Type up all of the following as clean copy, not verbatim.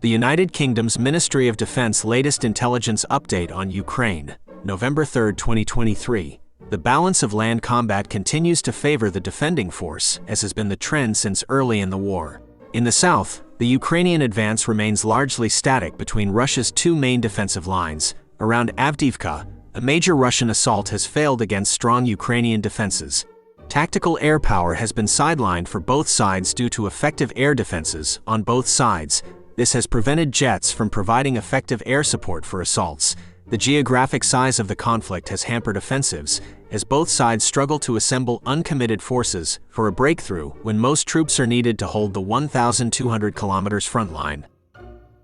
The United Kingdom's Ministry of Defense latest intelligence update on Ukraine, November 3, 2023. The balance of land combat continues to favor the defending force, as has been the trend since early in the war. In the south, the Ukrainian advance remains largely static between Russia's two main defensive lines. Around Avdiivka, a major Russian assault has failed against strong Ukrainian defenses. Tactical air power has been sidelined for both sides due to effective air defenses on both sides. This has prevented jets from providing effective air support for assaults. The geographic size of the conflict has hampered offensives, as both sides struggle to assemble uncommitted forces for a breakthrough when most troops are needed to hold the 1,200 kilometers front line.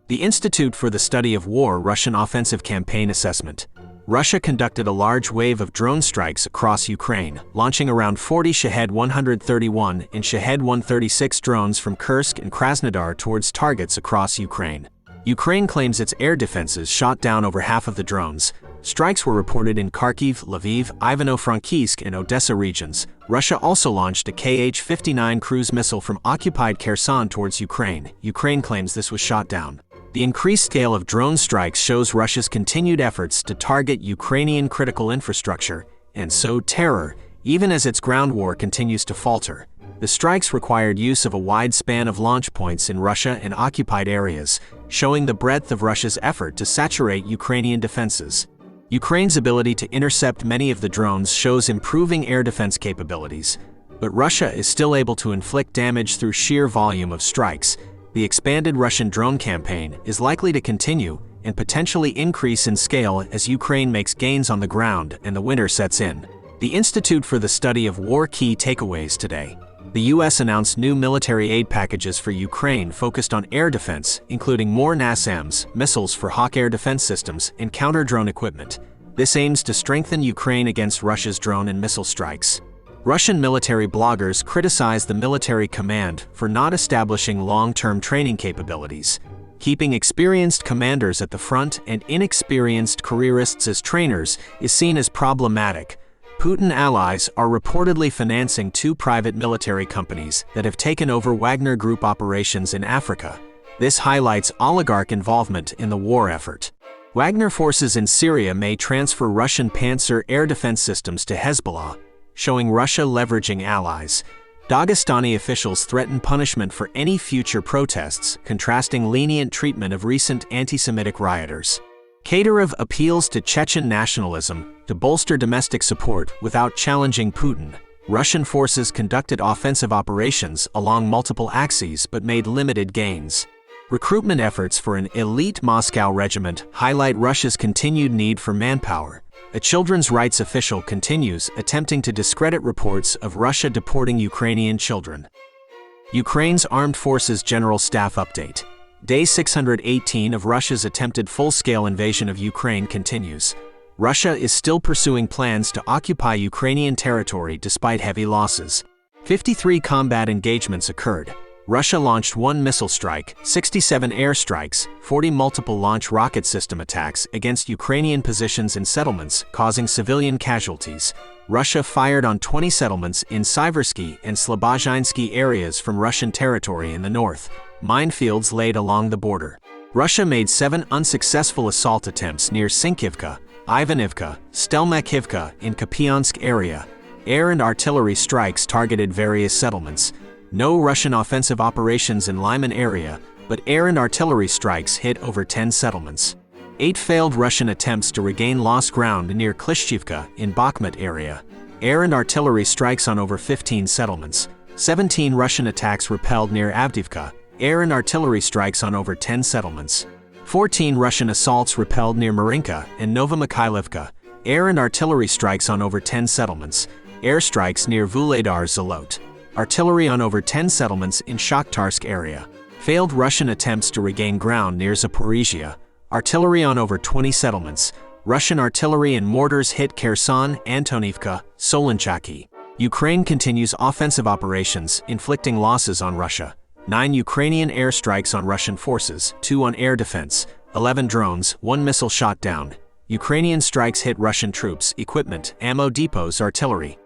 The Institute for the Study of War Russian Offensive Campaign Assessment. Russia conducted a large wave of drone strikes across Ukraine, launching around 40 Shahed 131 and Shahed 136 drones from Kursk and Krasnodar towards targets across Ukraine. Ukraine claims its air defenses shot down over half of the drones. Strikes were reported in Kharkiv, Lviv, Ivano-Frankivsk, and Odessa regions. Russia also launched a Kh-59 cruise missile from occupied Kherson towards Ukraine. Ukraine claims this was shot down. The increased scale of drone strikes shows Russia's continued efforts to target Ukrainian critical infrastructure and sow terror, even as its ground war continues to falter. The strikes required use of a wide span of launch points in Russia and occupied areas, showing the breadth of Russia's effort to saturate Ukrainian defenses. Ukraine's ability to intercept many of the drones shows improving air defense capabilities, but Russia is still able to inflict damage through sheer volume of strikes. The expanded Russian drone campaign is likely to continue and potentially increase in scale as Ukraine makes gains on the ground and the winter sets in. The Institute for the Study of War key takeaways today. The U.S. announced new military aid packages for Ukraine focused on air defense, including more NASAMS, missiles for Hawk air defense systems, and counter-drone equipment. This aims to strengthen Ukraine against Russia's drone and missile strikes. Russian military bloggers criticize the military command for not establishing long-term training capabilities. Keeping experienced commanders at the front and inexperienced careerists as trainers is seen as problematic. Putin allies are reportedly financing two private military companies that have taken over Wagner Group operations in Africa. This highlights oligarch involvement in the war effort. Wagner forces in Syria may transfer Russian Panzer air defense systems to Hezbollah, showing Russia leveraging allies. Dagestani officials threaten punishment for any future protests, contrasting lenient treatment of recent anti-Semitic rioters. Kadyrov appeals to Chechen nationalism to bolster domestic support without challenging Putin. Russian forces conducted offensive operations along multiple axes but made limited gains. Recruitment efforts for an elite Moscow regiment highlight Russia's continued need for manpower. A children's rights official continues attempting to discredit reports of Russia deporting Ukrainian children. Ukraine's Armed Forces General Staff Update. Day 618 of Russia's attempted full-scale invasion of Ukraine continues. Russia is still pursuing plans to occupy Ukrainian territory despite heavy losses. 53 combat engagements occurred. Russia launched 1 missile strike, 67 air strikes, 40 multiple launch rocket system attacks against Ukrainian positions and settlements, causing civilian casualties. Russia fired on 20 settlements in Siversky and Slobozhinsky areas from Russian territory in the north. Minefields laid along the border. Russia made 7 unsuccessful assault attempts near Sinkivka, Ivanivka, Stelmakivka in Kupiansk area. Air and artillery strikes targeted various settlements. No Russian offensive operations in Lyman area, but air and artillery strikes hit over 10 settlements. 8 failed Russian attempts to regain lost ground near Klishchivka in Bakhmut area. Air and artillery strikes on over 15 settlements. 17 Russian attacks repelled near Avdiivka. Air and artillery strikes on over 10 settlements. 14 Russian assaults repelled near Marinka and Novomikhailivka. Air and artillery strikes on over 10 settlements. Air strikes near Vuhledar Zalot. Artillery on over 10 settlements in Shakhtarsk area. Failed Russian attempts to regain ground near Zaporizhia. Artillery on over 20 settlements. Russian artillery and mortars hit Kherson, Antonivka, Solinchaki. Ukraine continues offensive operations, inflicting losses on Russia. 9 Ukrainian airstrikes on Russian forces, 2 on air defense, 11 drones, 1 missile shot down. Ukrainian strikes hit Russian troops, equipment, ammo depots, artillery.